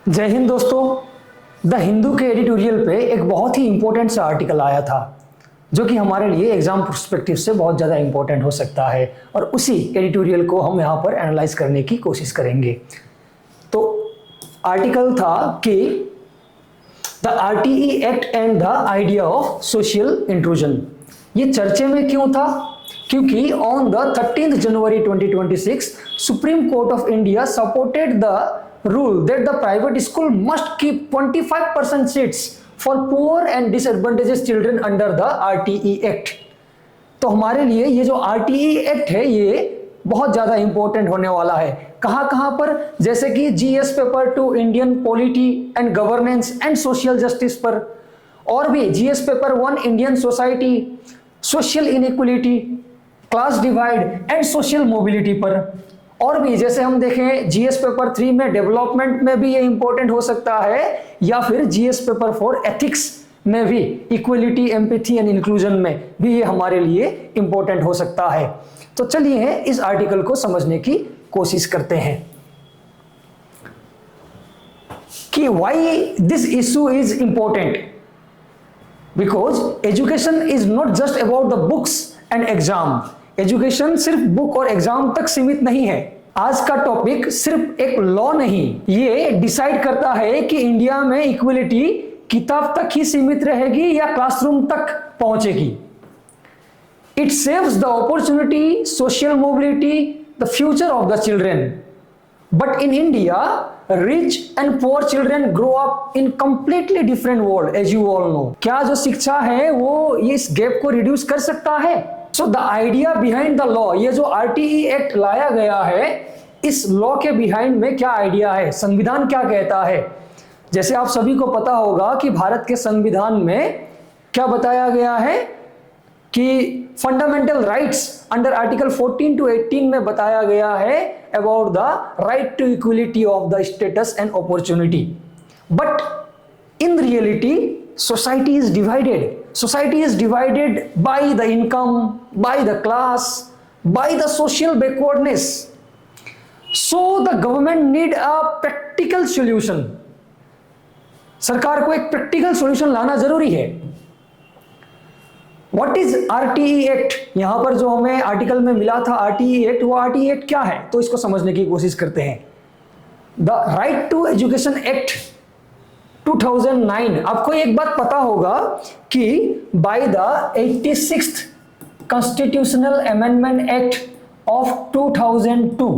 जय हिंद दोस्तों। द हिंदू के एडिटोरियल पे एक बहुत ही इंपॉर्टेंट सा आर्टिकल आया था जो कि हमारे लिए एग्जाम पर्सपेक्टिव से बहुत ज़्यादा इंपॉर्टेंट हो सकता है और उसी एडिटोरियल को हम यहाँ पर एनालाइज करने की कोशिश करेंगे। तो आर्टिकल था कि the RTE act and the idea of social intrusion. ये चर्चे में क्यों था? क्योंकि on the 13 January 2026 supreme court of India supported the rule that the private school must keep 25% seats for poor and disadvantaged children under the RTE Act। तो हमारे लिए ये जो RTE Act है ये बहुत ज़्यादा इंपॉर्टेंट होने वाला है। कहाँ पर? जैसे कि GS paper 2 Indian polity and governance and social justice पर, और भी GS paper 1 Indian society, social inequality, class divide and social mobility पर, और भी जैसे हम देखें GS पेपर 3 में डेवलपमेंट में भी ये इंपॉर्टेंट हो सकता है, या फिर GS पेपर 4 एथिक्स में भी, इक्वलिटी, एम्पैथी एंड इंक्लूजन में भी ये हमारे लिए इंपॉर्टेंट हो सकता है। तो चलिए इस आर्टिकल को समझने की कोशिश करते हैं कि why this issue is important. Because education is not just about the books and exam. Education सिर्फ बुक और एग्जाम तक सीमित नहीं है। आज का टॉपिक सिर्फ एक लॉ नहीं, ये डिसाइड करता है कि इंडिया में इक्वलिटी किताब तक ही सीमित रहेगी या क्लासरूम तक पहुंचेगी। It saves the opportunity, social mobility, the future of the children. But in India rich and poor children grow up in completely different world, as you all know. क्या जो शिक्षा है वो इस गैप को रिड्यूस कर सकता है? So the idea behind the law, ये जो आरटीई एक्ट लाया गया है, इस लॉ के बिहाइंड में क्या आइडिया है, संविधान क्या कहता है? जैसे आप सभी को पता होगा कि भारत के संविधान में क्या बताया गया है कि fundamental rights under article 14 to 18 में बताया गया है about the right to equality of the status and opportunity. But in reality society is divided. Society is divided by the income, by the class, by the social backwardness. So the government need a practical solution. सरकार को एक practical solution लाना जरूरी है। What is RTE Act? यहां पर जो हमें आर्टिकल में मिला था RTE Act, वो RTE Act क्या है तो इसको समझने की कोशिश करते हैं। The Right to Education Act 2009। आपको एक बात पता होगा कि bye the 86th constitutional amendment act of 2002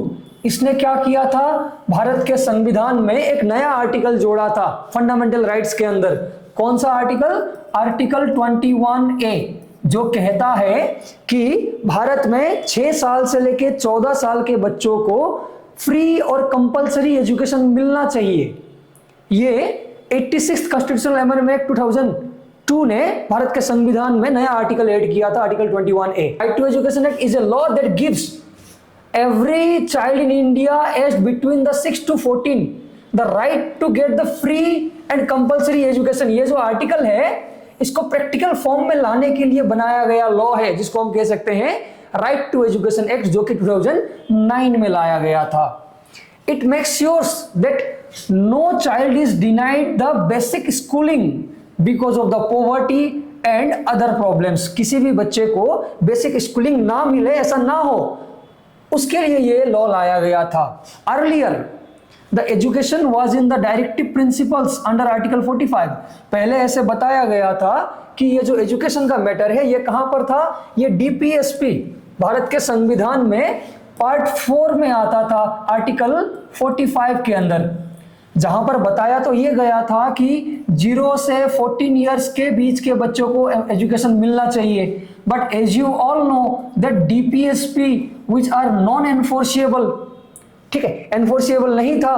इसने क्या किया था? भारत के संविधान में एक नया आर्टिकल जोड़ा था फंडामेंटल राइट्स के अंदर। कौन सा आर्टिकल? आर्टिकल 21A, जो कहता है कि भारत में 6 साल से लेके 14 साल के बच्चों को फ्री और कंपलसरी एजुकेशन मिलना चाहिए। ये 86th कॉन्स्टिट्यूशनल अमेंडमेंट एक्ट 2002 ने भारत के संविधान में नया आर्टिकल ऐड किया था, article 21A। Right to education act is a law that gives every child in India aged between the 6 to 14 the right to get the free and compulsory education. ये जो article है इसको practical form में लाने के लिए बनाया गया लॉ है, जिसको हम कह सकते हैं राइट टू एजुकेशन एक्ट, जो कि 2009 में लाया गया था। It makes sure that no child is denied the basic schooling because of the poverty and other problems। किसी भी बच्चे को बेसिक स्कूलिंग ना मिले, ऐसा ना हो, उसके लिए ये लॉ लाया गया था। Earlier the education was in the directive principles under article 45। पहले ऐसे बताया गया था कि ये जो एजुकेशन का मैटर है ये कहां पर था? ये DPSP भारत के संविधान में पार्ट 4 में आता था, आर्टिकल 45 के अंदर, जहां पर बताया तो ये गया था कि 0 से 14 इयर्स के बीच के बच्चों को एजुकेशन मिलना चाहिए। But as you all know that DPSP which are non enforceable, ठीक है, एनफोर्सिएबल नहीं था,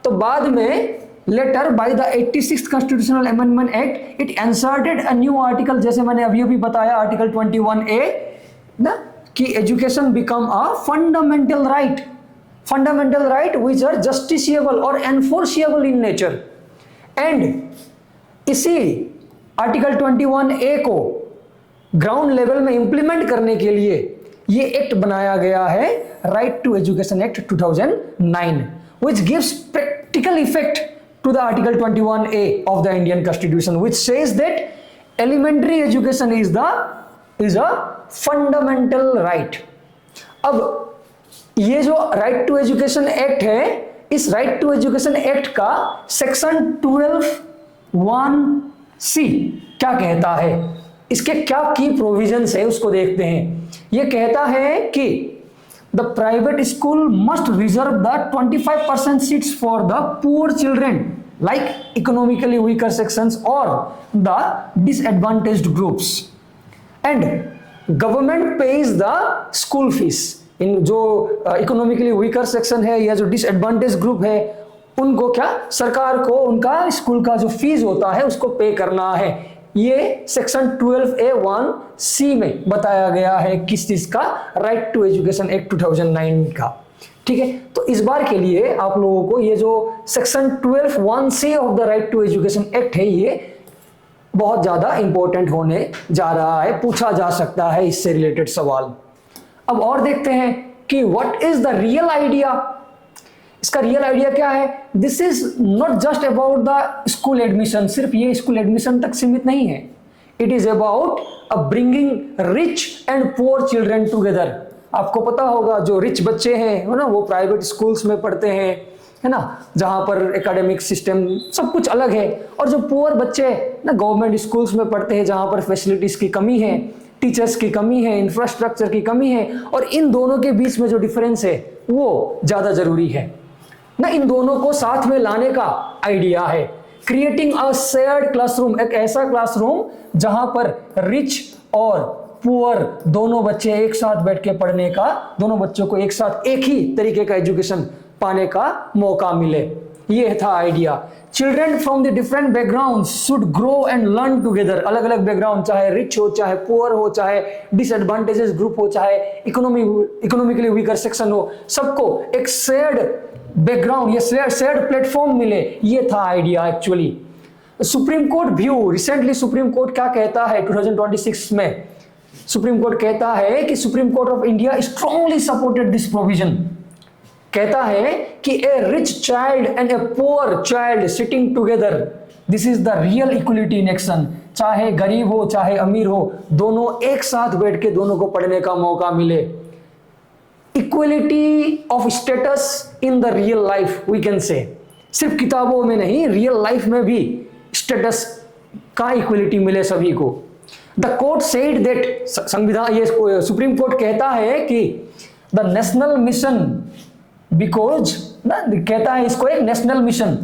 तो बाद में later by the 86th constitutional amendment act it inserted a new article, जैसे मैंने अभी बताया आर्टिकल 21A ना, कि education become a fundamental right which are justiciable और एनफोर्सिएबल इन नेचर। एंड इसी आर्टिकल 21A को ग्राउंड लेवल में इंप्लीमेंट करने के लिए ये एक्ट बनाया गया है, right to education act 2009, which gives practical effect to the Article 21A of the Indian Constitution, which says that elementary education is a fundamental right. अब ये जो राइट टू एजुकेशन एक्ट है, इस राइट टू एजुकेशन एक्ट का section 12(1)(c) क्या कहता है, इसके क्या की प्रोविजंस है उसको देखते हैं। ये कहता है कि the private school must reserve the 25% seats for the poor children like economically weaker sections और the disadvantaged groups, and government pays the school fees. इन जो इकोनॉमिकली वीकर सेक्शन है या जो डिसएडवांटेज ग्रुप है उनको क्या, सरकार को उनका स्कूल का जो फीस होता है उसको पे करना है। ये सेक्शन 12A(1)(c) में बताया गया है किस चीज का, राइट टू एजुकेशन एक्ट 2009 का। ठीक है, तो इस बार के लिए आप लोगों को ये जो section 12(1)(c) of the right to education act है, ये बहुत ज्यादा इंपॉर्टेंट होने जा रहा है, पूछा जा सकता है इससे रिलेटेड सवाल। अब और देखते हैं कि what is the real idea. इसका रियल आइडिया क्या है? This is not just about the school admission, सिर्फ ये स्कूल एडमिशन तक सीमित नहीं है। It is about bringing rich and poor children together. आपको पता होगा जो रिच बच्चे हैं ना, वो प्राइवेट स्कूल्स में पढ़ते हैं, है ना, जहां पर एकेडमिक सिस्टम सब कुछ अलग है, और जो पुअर बच्चे ना गवर्नमेंट स्कूल्स में पढ़ते हैं जहां पर फैसिलिटीज की कमी है, टीचर्स की कमी है, इंफ्रास्ट्रक्चर की कमी है, और इन दोनों के बीच में जो डिफरेंस है वो ज्यादा जरूरी है ना। इन दोनों को साथ में लाने का आइडिया है क्रिएटिंग अ शेयर्ड क्लासरूम, एक ऐसा क्लासरूम जहां पर रिच और पुअर दोनों बच्चे एक साथ बैठ के पढ़ने का, दोनों बच्चों को एक साथ एक ही तरीके का एजुकेशन पाने का मौका मिले। ये था idea. Children from the different background should grow and learn together. अलग अलग बैकग्राउंड, चाहे रिच हो, चाहे पुअर हो, चाहे डिसएडवांटेजेस ग्रुप हो, चाहे इकोनॉमिकली वीकर सेक्शन हो, सबको एक शेयर्ड बैकग्राउंड या शेयर्ड प्लेटफॉर्म मिले। ये था idea actually. Supreme court view, recently supreme court क्या कहता है 2026 में, सुप्रीम कोर्ट कहता है कि supreme court of India strongly supported this provision. कहता है कि a rich child and a poor child sitting together, this is the real equality in action. चाहे गरीब हो चाहे अमीर हो, दोनों एक साथ बैठ के दोनों को पढ़ने का मौका मिले। Equality of status in the real life we can say, सिर्फ किताबों में नहीं, रियल लाइफ में भी स्टेटस का इक्वलिटी मिले सभी को। द कोर्ट सेड दैट, संविधान, ये सुप्रीम कोर्ट कहता है कि द नेशनल मिशन, बिकॉज ना कहता है इसको एक नेशनल मिशन,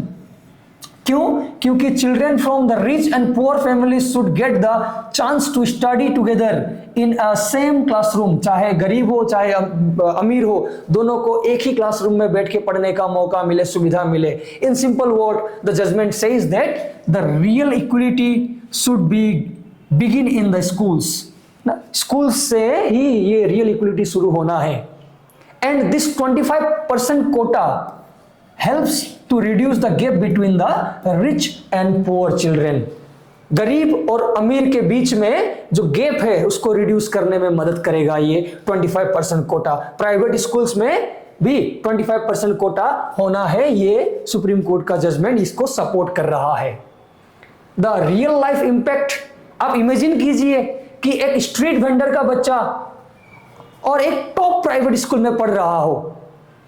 क्यों? क्योंकि children from the rich and poor families should get the chance to study together in a same classroom. चाहे गरीब हो चाहे अमीर हो, दोनों को एक ही क्लासरूम में बैठ के पढ़ने का मौका मिले, सुविधा मिले। In simple word, the judgement says that the real equality should be begin in the schools. School से ही ये रियल इक्वलिटी शुरू होना है। And this 25% quota helps to reduce the gap between the rich and poor children। गरीब और अमीर के बीच में जो गैप है उसको रिड्यूस करने में मदद करेगा ये 25% कोटा। प्राइवेट स्कूल्स में भी 25% कोटा होना है, ये सुप्रीम कोर्ट का जजमेंट इसको सपोर्ट कर रहा है। द रियल लाइफ इंपैक्ट, आप इमेजिन कीजिए कि एक स्ट्रीट वेंडर का बच्चा और एक टॉप प्राइवेट स्कूल में पढ़ रहा हो,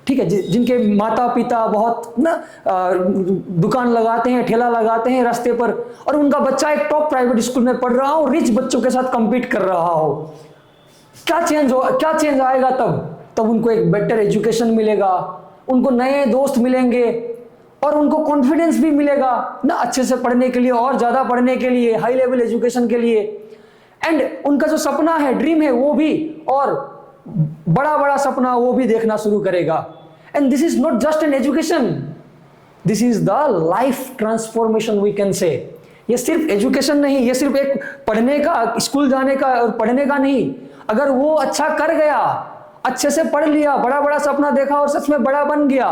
ठीक है, जिनके माता पिता बहुत ना दुकान लगाते हैं, ठेला लगाते हैं रास्ते पर, और उनका बच्चा एक टॉप प्राइवेट स्कूल में पढ़ रहा हो, रिच बच्चों के साथ compete कर रहा हो। क्या चेंज आएगा तब उनको एक बेटर एजुकेशन मिलेगा, उनको नए दोस्त मिलेंगे, और उनको कॉन्फिडेंस भी मिलेगा ना अच्छे से पढ़ने के लिए, और ज्यादा पढ़ने के लिए, हाई लेवल एजुकेशन के लिए। एंड उनका जो सपना है, ड्रीम है, वो भी और बड़ा बड़ा सपना वो भी देखना शुरू करेगा। And this is not just an education, this is the life transformation we can say. ये सिर्फ एजुकेशन नहीं, ये सिर्फ एक पढ़ने का, स्कूल जाने का और पढ़ने का नहीं। अगर वो अच्छा कर गया, अच्छे से पढ़ लिया, बड़ा बड़ा सपना देखा और सच में बड़ा बन गया,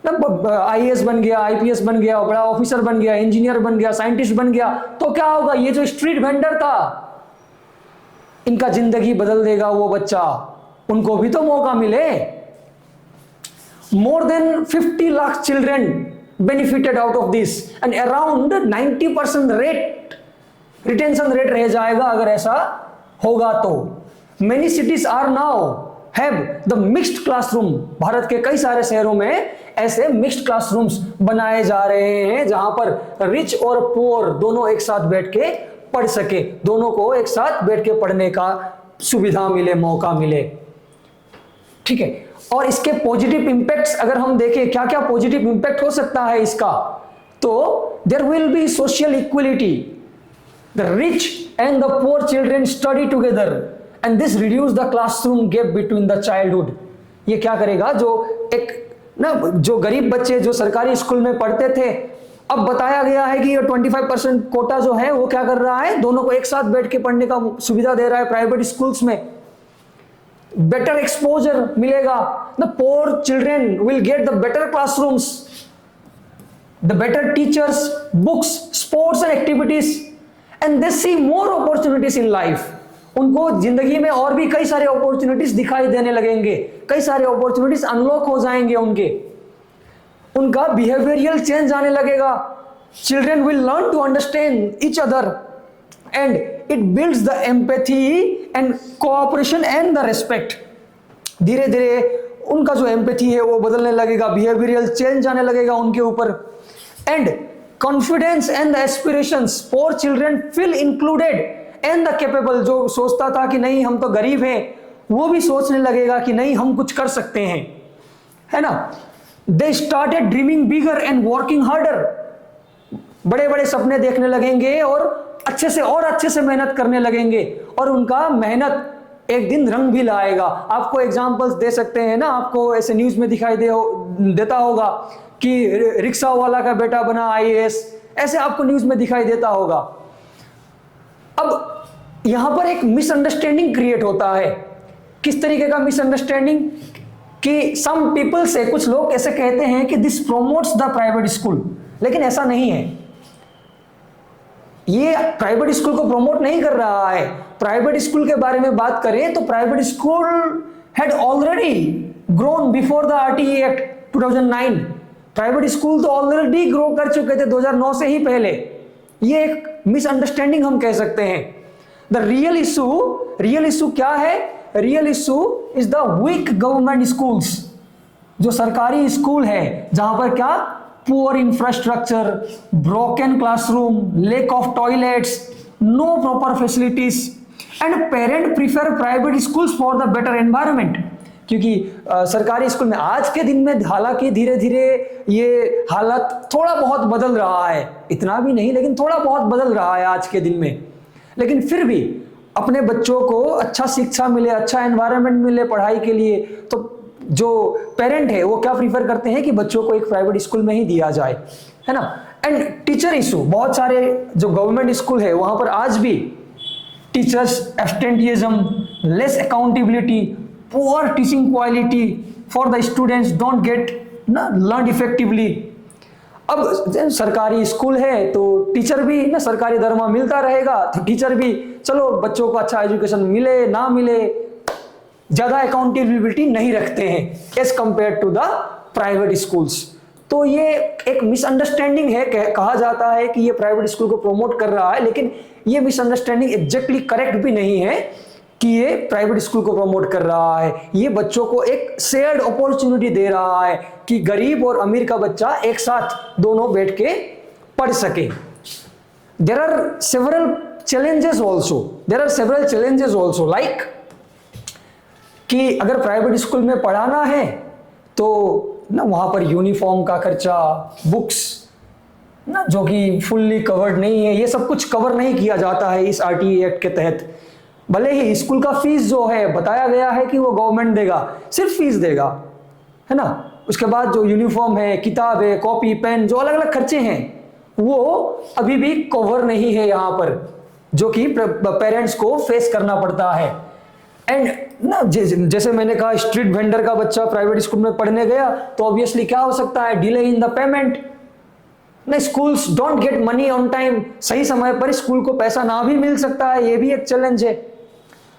आईएएस बन गया, आईपीएस बन गया, बड़ा ऑफिसर बन गया, इंजीनियर बन गया, साइंटिस्ट बन गया, तो क्या होगा? ये जो स्ट्रीट वेंडर था, इनका जिंदगी बदल देगा वो बच्चा, उनको भी तो मौका मिले। More than 50 lakh children benefited out of this, and around 90% rate retention rate रह जाएगा अगर ऐसा होगा तो। Many cities are now have the mixed classroom, Bharat के कई सारे शहरों में ऐसे मिक्स्ड क्लासरूम्स बनाए जा रहे हैं जहां पर रिच और पुअर दोनों एक साथ बैठ के पढ़ सके, दोनों को एक साथ बैठ के पढ़ने का सुविधा मिले, मौका मिले। ठीक है, और इसके पॉजिटिव इंपैक्ट्स अगर हम देखें क्या क्या पॉजिटिव इंपैक्ट हो सकता है इसका, तो there will be social equality, the rich and the poor children study together and this reduce the classroom gap between the childhood. ये क्या करेगा, जो एक ना जो गरीब बच्चे जो सरकारी स्कूल में पढ़ते थे, अब बताया गया है कि ये 25% कोटा जो है वो क्या कर रहा है, दोनों को एक साथ बैठ के पढ़ने का सुविधा दे रहा है प्राइवेट स्कूल्स में। बेटर एक्सपोजर मिलेगा, the poor children will get the better classrooms, the better teachers, books, sports and activities, and they see more opportunities in life. उनको जिंदगी में और भी कई सारे अपॉर्चुनिटीज दिखाई देने लगेंगे, कई सारे अपॉर्चुनिटीज अनलॉक हो जाएंगे उनका बिहेवियरल चेंज आने लगेगा। Children will learn to understand each other and it builds the empathy and cooperation and the respect. धीरे धीरे उनका जो एम्पैथी है वो बदलने लगेगा, बिहेवियरल चेंज आने लगेगा उनके ऊपर, and confidence and the aspirations, poor children feel included and the capable. जो सोचता था कि नहीं हम तो गरीब हैं, वो भी सोचने लगेगा कि नहीं हम कुछ कर सकते हैं, है ना। They started dreaming bigger and working harder, बड़े बड़े सपने देखने लगेंगे और अच्छे से मेहनत करने लगेंगे, और उनका मेहनत एक दिन रंग भी लाएगा। आपको एग्जांपल्स दे सकते हैं ना, आपको ऐसे न्यूज में दिखाई देता होगा कि रिक्शा वाला का बेटा बना IAS, ऐसे आपको न्यूज में दिखाई देता होगा। अब यहां पर एक मिसअंडरस्टैंडिंग क्रिएट होता है। किस तरीके का मिसअंडरस्टैंडिंग, कि सम पीपल से, कुछ लोग ऐसे कहते हैं कि this promotes the private school, लेकिन ऐसा नहीं है। ये प्राइवेट स्कूल को प्रमोट नहीं कर रहा है। प्राइवेट स्कूल के बारे में बात करें तो private school had already grown before the RTE act 2009। Private school तो ऑलरेडी ग्रो कर चुके थे 2009 से ही पहले। ये एक मिसअंडरस्टैंडिंग हम कह सकते हैं। द रियल इशू क्या है, real issue is the weak government schools. जो सरकारी स्कूल है जहां पर क्या, poor infrastructure, broken classroom, lack of toilets, no proper facilities, and parent prefer private schools for the better environment. क्योंकि सरकारी स्कूल में आज के दिन में हालांकि धीरे धीरे ये हालत थोड़ा बहुत बदल रहा है, इतना भी नहीं लेकिन थोड़ा बहुत बदल रहा है आज के दिन में, लेकिन फिर भी अपने बच्चों को अच्छा शिक्षा मिले, अच्छा एनवायरनमेंट मिले पढ़ाई के लिए, तो जो पेरेंट है वो क्या प्रीफर करते हैं कि बच्चों को एक प्राइवेट स्कूल में ही दिया जाए, है ना। एंड टीचर इशू, बहुत सारे जो गवर्नमेंट स्कूल है वहां पर आज भी teachers absenteeism, less accountability, poor teaching quality for the students, don't get ना लर्न इफेक्टिवली। अब सरकारी स्कूल है तो टीचर भी ना, सरकारी दरमा मिलता रहेगा तो टीचर भी चलो बच्चों को अच्छा एजुकेशन मिले ना मिले, ज्यादा अकाउंटेबिलिटी नहीं रखते हैं as compare to the private schools. तो ये एक मिसअंडरस्टैंडिंग है, कहा जाता है कि ये प्राइवेट स्कूल को प्रमोट कर रहा है, लेकिन ये मिसअंडरस्टैंडिंग एग्जैक्टली करेक्ट भी नहीं है कि ये प्राइवेट स्कूल को प्रमोट कर रहा है। ये बच्चों को एक शेयर्ड अपॉर्चुनिटी दे रहा है कि गरीब और अमीर का बच्चा एक साथ दोनों बैठ के पढ़ सके। There are several challenges also like कि अगर प्राइवेट स्कूल में पढ़ाना है तो ना वहां पर यूनिफॉर्म का खर्चा, बुक्स ना जो कि फुल्ली कवर्ड नहीं है, ये सब कुछ कवर नहीं किया जाता है इस RTE एक्ट के तहत। भले ही स्कूल का फीस जो है बताया गया है कि वो गवर्नमेंट देगा, सिर्फ फीस देगा, है ना। उसके बाद जो यूनिफॉर्म है, किताब है, कॉपी, पेन, जो अलग अलग खर्चे हैं वो अभी भी कवर नहीं है यहाँ पर, जो कि पेरेंट्स को फेस करना पड़ता है। एंड ना जैसे मैंने कहा, स्ट्रीट वेंडर का बच्चा प्राइवेट स्कूल में पढ़ने गया तो ऑब्वियसली क्या हो सकता है, डिले इन द पेमेंट ना, schools don't get money on time, सही समय पर स्कूल को पैसा ना भी मिल सकता है, ये भी एक चैलेंज है।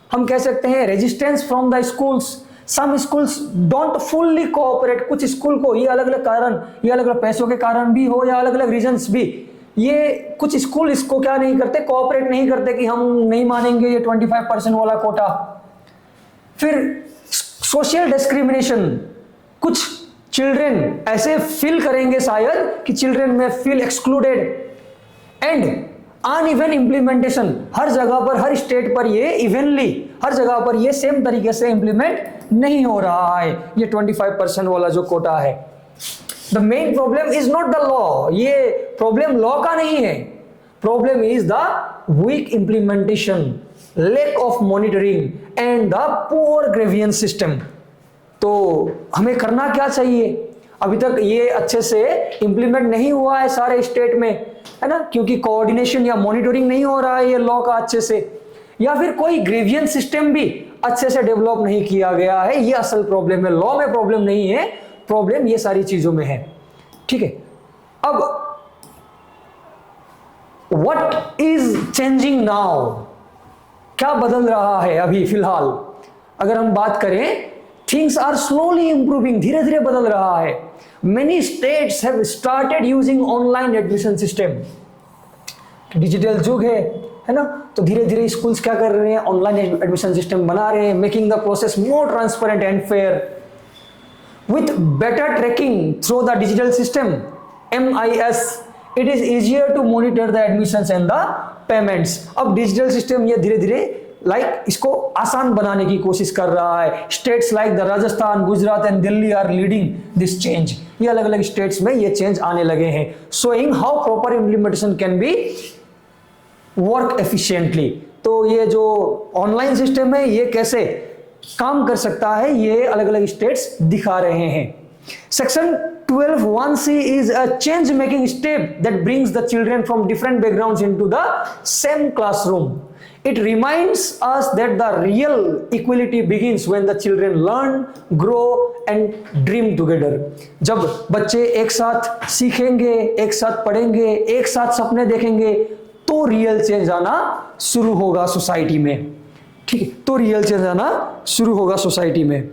हम कह सकते हैं resistance from the schools, some schools don't fully cooperate, कुछ स्कूल को ये अलग अलग कारण, ये अलग अलग पैसों के कारण भी हो या अलग अलग रीजंस भी, ये कुछ स्कूल इसको क्या नहीं करते, कोऑपरेट नहीं करते कि हम नहीं मानेंगे ये 25% वाला कोटा। फिर सोशल डिस्क्रिमिनेशन, कुछ चिल्ड्रन ऐसे फील करेंगे शायद कि चिल्ड्रन में feel excluded, and uneven implementation, हर जगह पर हर स्टेट पर ये इवनली हर जगह पर ये सेम तरीके से इम्प्लीमेंट नहीं हो रहा है ये 25% वाला जो कोटा है। The main problem is not the law, ये प्रॉब्लम लॉ का नहीं है, problem is the weak implementation, lack of monitoring and the poor grievance system. तो हमें करना क्या चाहिए? अभी तक ये अच्छे से इंप्लीमेंट नहीं हुआ है सारे स्टेट में, है ना, क्योंकि कोऑर्डिनेशन या मॉनिटरिंग नहीं हो रहा है ये लॉ का अच्छे से, या फिर कोई ग्रेवियंस सिस्टम भी अच्छे से डेवलप नहीं किया गया है। ये असल प्रॉब्लम है, लॉ में प्रॉब्लम नहीं है, प्रॉब्लम ये सारी चीजों में है। ठीक है, अब व्हाट इज चेंजिंग नाउ, क्या बदल रहा है अभी फिलहाल? अगर हम बात करें, थिंग्स आर स्लोली इंप्रूविंग, धीरे धीरे बदल रहा है। Many states have started using online admission system, digital युग है ना, तो धीरे धीरे स्कूल्स क्या कर रहे हैं, ऑनलाइन एडमिशन सिस्टम बना रहे हैं, making the process more transparent and fair with better tracking through the digital system MIS, it is easier to monitor the admissions and the payments। अब डिजिटल सिस्टम ये धीरे धीरे इसको आसान बनाने की कोशिश कर रहा है। States like the Rajasthan, Gujarat and Delhi are leading this change, ये अलग अलग स्टेट्स में ये चेंज आने लगे हैं, showing how proper implementation can be work efficiently. तो ये जो ऑनलाइन सिस्टम है ये कैसे काम कर सकता है, ये अलग अलग स्टेट्स दिखा रहे हैं। Section 12(1)(c is a change making step that brings the children from different backgrounds into the same classroom. It reminds us that the real equality begins when the children learn, grow and dream together। जब बच्चे एक साथ सीखेंगे, एक साथ पढ़ेंगे, एक साथ सपने देखेंगे, तो रियल चेंज आना शुरू होगा सोसाइटी में। ठीक है, तो रियल चेंज आना शुरू होगा सोसाइटी में।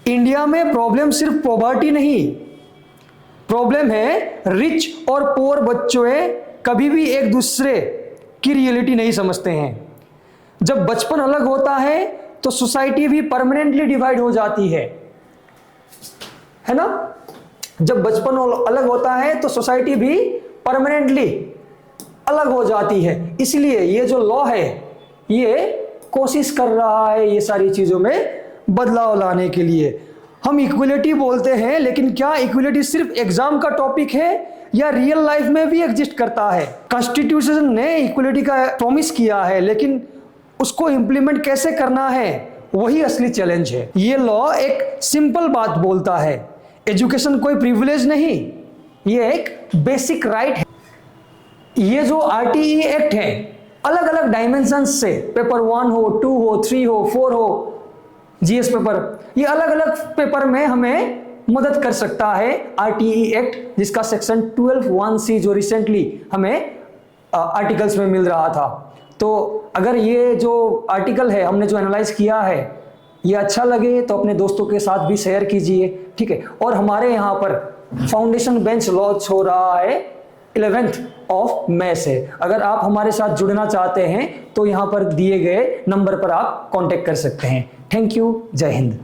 इंडिया में प्रॉब्लम सिर्फ पॉवर्टी नहीं, प्रॉब्लम है रिच और पुअर बच्चों कभी भी एक दूसरे की रियलिटी नहीं समझते हैं। जब बचपन अलग होता है तो सोसाइटी भी परमानेंटली डिवाइड हो जाती है ना। जब बचपन अलग होता है तो सोसाइटी भी परमानेंटली अलग हो जाती है। इसलिए ये जो लॉ है ये कोशिश कर रहा है ये सारी चीजों में बदलाव लाने के लिए। हम इक्वलिटी बोलते हैं, लेकिन क्या इक्वलिटी सिर्फ एग्जाम का टॉपिक है या रियल लाइफ में भी एग्जिस्ट करता है? कॉन्स्टिट्यूशन ने इक्वलिटी का प्रॉमिस किया है, लेकिन उसको इंप्लीमेंट कैसे करना है वही असली चैलेंज है। ये लॉ एक सिंपल बात बोलता है, एजुकेशन कोई प्रिविलेज नहीं, ये एक बेसिक राइट है। ये जो RTE एक्ट है अलग अलग डायमेंशंस से, पेपर 1 हो, 2 हो, 3 हो, 4 हो, GS पेपर, ये अलग अलग पेपर में हमें मदद कर सकता है RTE एक्ट, जिसका सेक्शन 12(1)(c जो रिसेंटली हमें आर्टिकल्स में मिल रहा था। तो अगर ये जो आर्टिकल है हमने जो एनालाइज किया है ये अच्छा लगे तो अपने दोस्तों के साथ भी शेयर कीजिए। ठीक है, और हमारे यहाँ पर फाउंडेशन बेंच लॉन्च हो रहा है 11th ऑफ मई से। अगर आप हमारे साथ जुड़ना चाहते हैं तो यहाँ पर दिए गए नंबर पर आप कांटेक्ट कर सकते हैं। थैंक यू, जय हिंद।